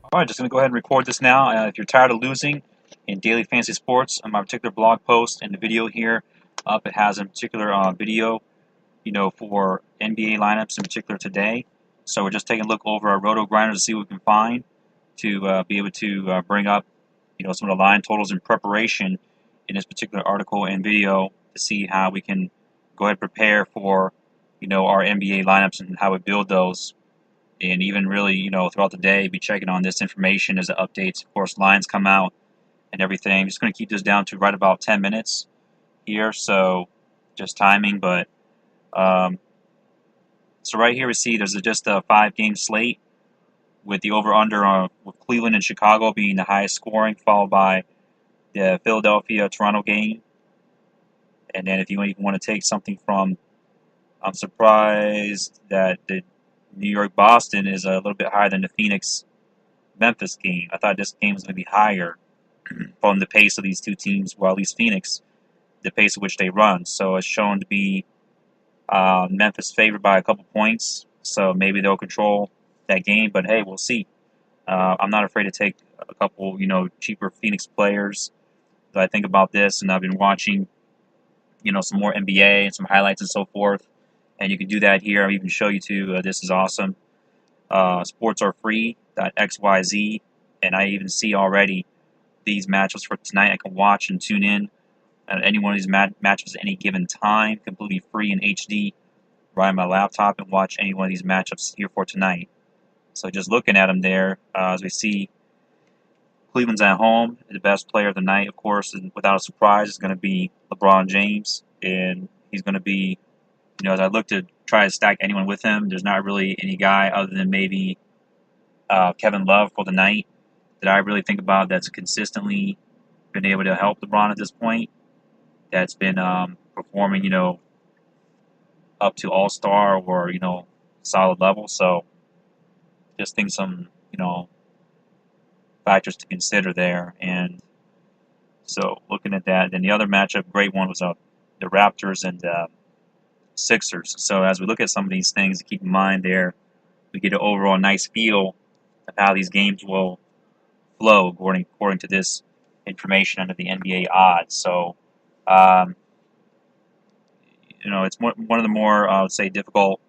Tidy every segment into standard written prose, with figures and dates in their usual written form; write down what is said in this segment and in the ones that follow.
All right, just going to go ahead and record this now. If you're tired of losing in daily fantasy sports, on my particular blog post and the video here up, it has a particular video, for NBA lineups in particular today. So we're just taking a look over our roto grinders to see what we can find to be able to bring up, some of the line totals in preparation in this particular article and video to see how we can go ahead and prepare for, our NBA lineups and how we build those and even really, throughout the day, be checking on this information as it updates. Of course, lines come out and everything. I'm just going to keep this down to right about 10 minutes here, so just timing. But so right here we see there's just a 5-game slate with the over/under with Cleveland and Chicago being the highest scoring, followed by the Philadelphia-Toronto game. And then if you even want to take something from, I'm surprised that the New York-Boston is a little bit higher than the Phoenix-Memphis game. I thought this game was going to be higher from the pace of these two teams, well, at least Phoenix, the pace at which they run. So it's shown to be Memphis favored by a couple points, so maybe they'll control that game. But hey, we'll see. I'm not afraid to take a couple, cheaper Phoenix players. So I think about this, and I've been watching, some more NBA and some highlights and so forth. And you can do that here. I'll even show you too. This is awesome. Sportsarefree.xyz, and I even see already these matchups for tonight. I can watch and tune in at any one of these matchups at any given time, completely free in HD, right on my laptop, and watch any one of these matchups here for tonight. So just looking at them there, as we see, Cleveland's at home. The best player of the night, of course, and without a surprise, is going to be LeBron James, and he's going to be, as I look to try to stack anyone with him, there's not really any guy other than maybe Kevin Love for the night that I really think about that's consistently been able to help LeBron at this point. That's been performing, up to All-Star or, solid level. So just think some, factors to consider there. And so looking at that, then the other matchup, great one, was the Raptors and Sixers. So as we look at some of these things to keep in mind there, we get an overall nice feel of how these games will flow according to this information under the NBA odds. So, it's one of the more, I would say, difficult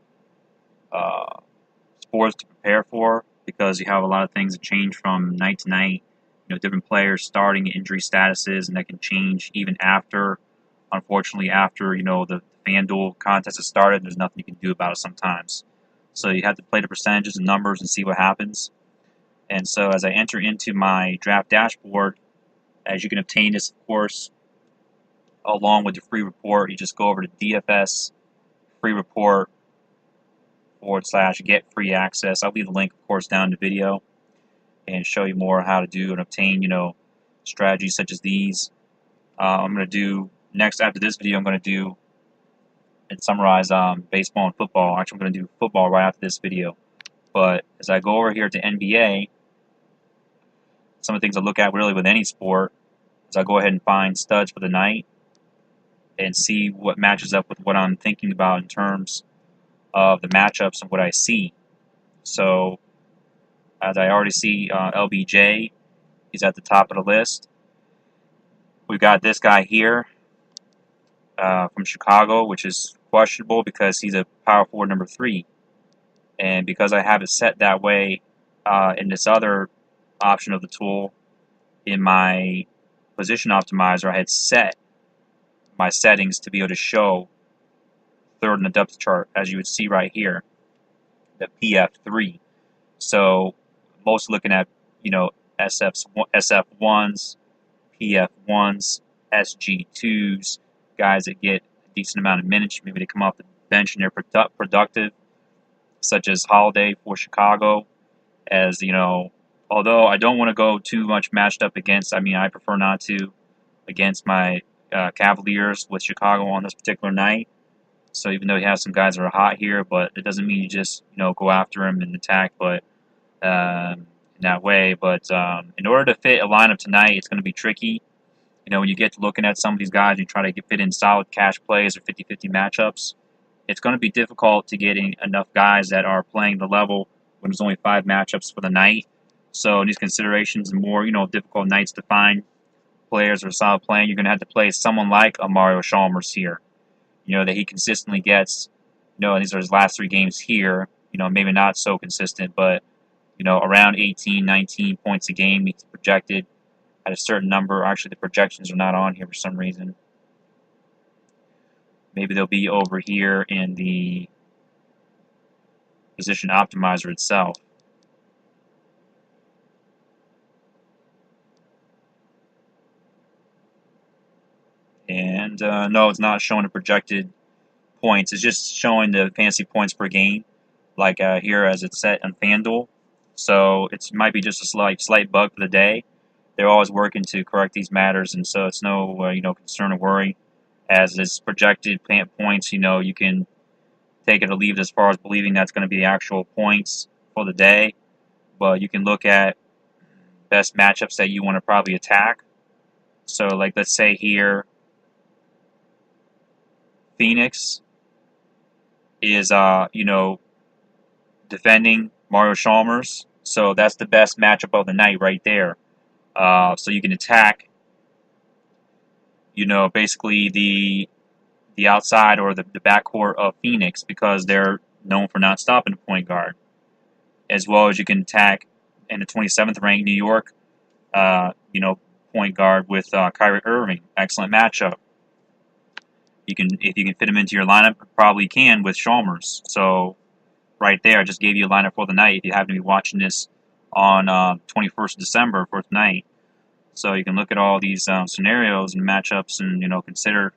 sports to prepare for because you have a lot of things that change from night to night. Different players starting, injury statuses, and that can change even after, unfortunately, after, the FanDuel contest has started. There's nothing you can do about it sometimes. So you have to play the percentages and numbers and see what happens. And so as I enter into my draft dashboard, as you can obtain this, of course, along with your free report, you just go over to DFS free report /get free access. I'll leave the link, of course, down in the video and show you more how to do and obtain, strategies such as these. I'm going to do next after this video. I'm going to do and summarize baseball and football. Actually, I'm going to do football right after this video. But as I go over here to NBA, some of the things I look at really with any sport is I go ahead and find studs for the night and see what matches up with what I'm thinking about in terms of the matchups and what I see. So, as I already see, LBJ, he's at the top of the list. We've got this guy here from Chicago, which is questionable because he's a power forward number 3. And because I have it set that way in this other option of the tool, in my position optimizer, I had set my settings to be able to show third in the depth chart, as you would see right here, the PF3. So most looking at, SF1s, PF1s, SG2s, guys that get a decent amount of minutes. Maybe they come off the bench and they're productive, such as Holiday for Chicago. As, although I don't want to go too much matched up against, I prefer not to, against my Cavaliers with Chicago on this particular night. So even though he has some guys that are hot here, but it doesn't mean you just, go after him and attack, but in that way. But in order to fit a lineup tonight, it's going to be tricky. When you get to looking at some of these guys, you try to fit in solid cash plays or 50-50 matchups. It's going to be difficult to get enough guys that are playing the level when there's only 5 matchups for the night So in these considerations, more difficult nights to find players or style of playing, you're going to have to play someone like a Mario Chalmers here. That he consistently gets. And these are his last 3 games here. Maybe not so consistent, but around 18, 19 points a game. He's projected at a certain number. Actually, the projections are not on here for some reason. Maybe they'll be over here in the position optimizer itself. And no, it's not showing the projected points. It's just showing the fantasy points per game, like here as it's set on FanDuel. So it might be just a slight bug for the day. They're always working to correct these matters, and so it's no concern or worry. As it's projected points, you can take it or leave it as far as believing that's going to be the actual points for the day. But you can look at best matchups that you want to probably attack. So, like, let's say here, Phoenix is, defending Mario Chalmers. So that's the best matchup of the night right there. So you can attack, basically the outside or the backcourt of Phoenix because they're known for not stopping the point guard. As well as you can attack in the 27th ranked New York, point guard with Kyrie Irving. Excellent matchup. If you can fit him into your lineup, probably can with Chalmers. So right there, I just gave you a lineup for the night. If you happen to be watching this on 21st of December for tonight, so you can look at all these scenarios and matchups, and consider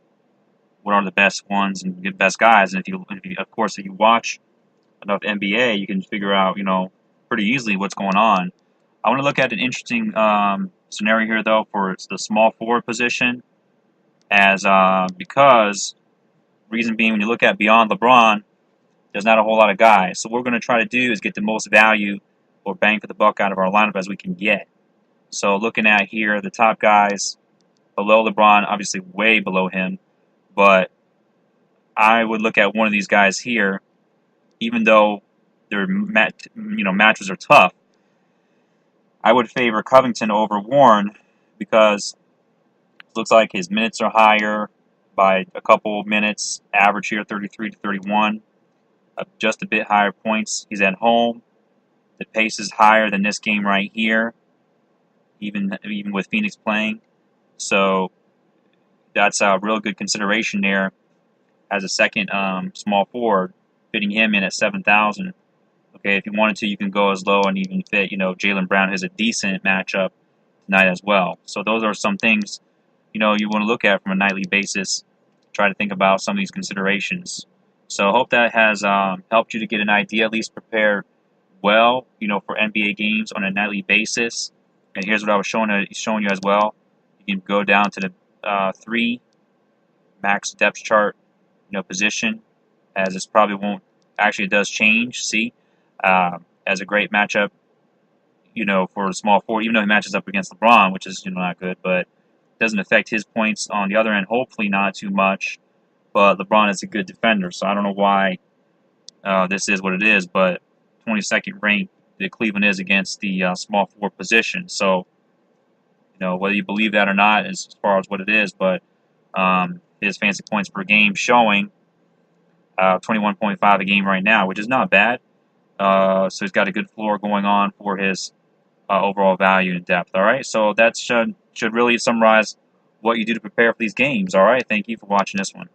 what are the best ones and the best guys. And if you watch enough NBA, you can figure out pretty easily what's going on. I want to look at an interesting scenario here though for the small forward position, as because reason being, when you look at beyond LeBron, there's not a whole lot of guys. So what we're going to try to do is get the most value or bang for the buck out of our lineup as we can get. So looking at here, the top guys below LeBron, obviously way below him, but I would look at one of these guys here, even though their matches are tough. I would favor Covington over Warren because it looks like his minutes are higher by a couple minutes. Average here 33 to 31. Just a bit higher points. He's at home. The pace is higher than this game right here, even with Phoenix playing. So that's a real good consideration there as a second small forward, fitting him in at 7,000. Okay, if you wanted to, you can go as low and even fit, Jaylen Brown has a decent matchup tonight as well. So those are some things, you want to look at from a nightly basis. Try to think about some of these considerations. So I hope that has helped you to get an idea, at least prepare well, for NBA games on a nightly basis. And here's what I was showing you as well. You can go down to the 3 max depth chart, position, as this probably won't, actually it does change, see, as a great matchup, for a small forward, even though he matches up against LeBron, which is, not good, but doesn't affect his points on the other end, hopefully not too much. But LeBron is a good defender, so I don't know why this is what it is, but 22nd ranked that Cleveland is against the small forward position. So, whether you believe that or not as far as what it is, but his fantasy points per game showing 21.5 a game right now, which is not bad. So he's got a good floor going on for his overall value and depth. All right, so that should really summarize what you do to prepare for these games. All right, thank you for watching this one.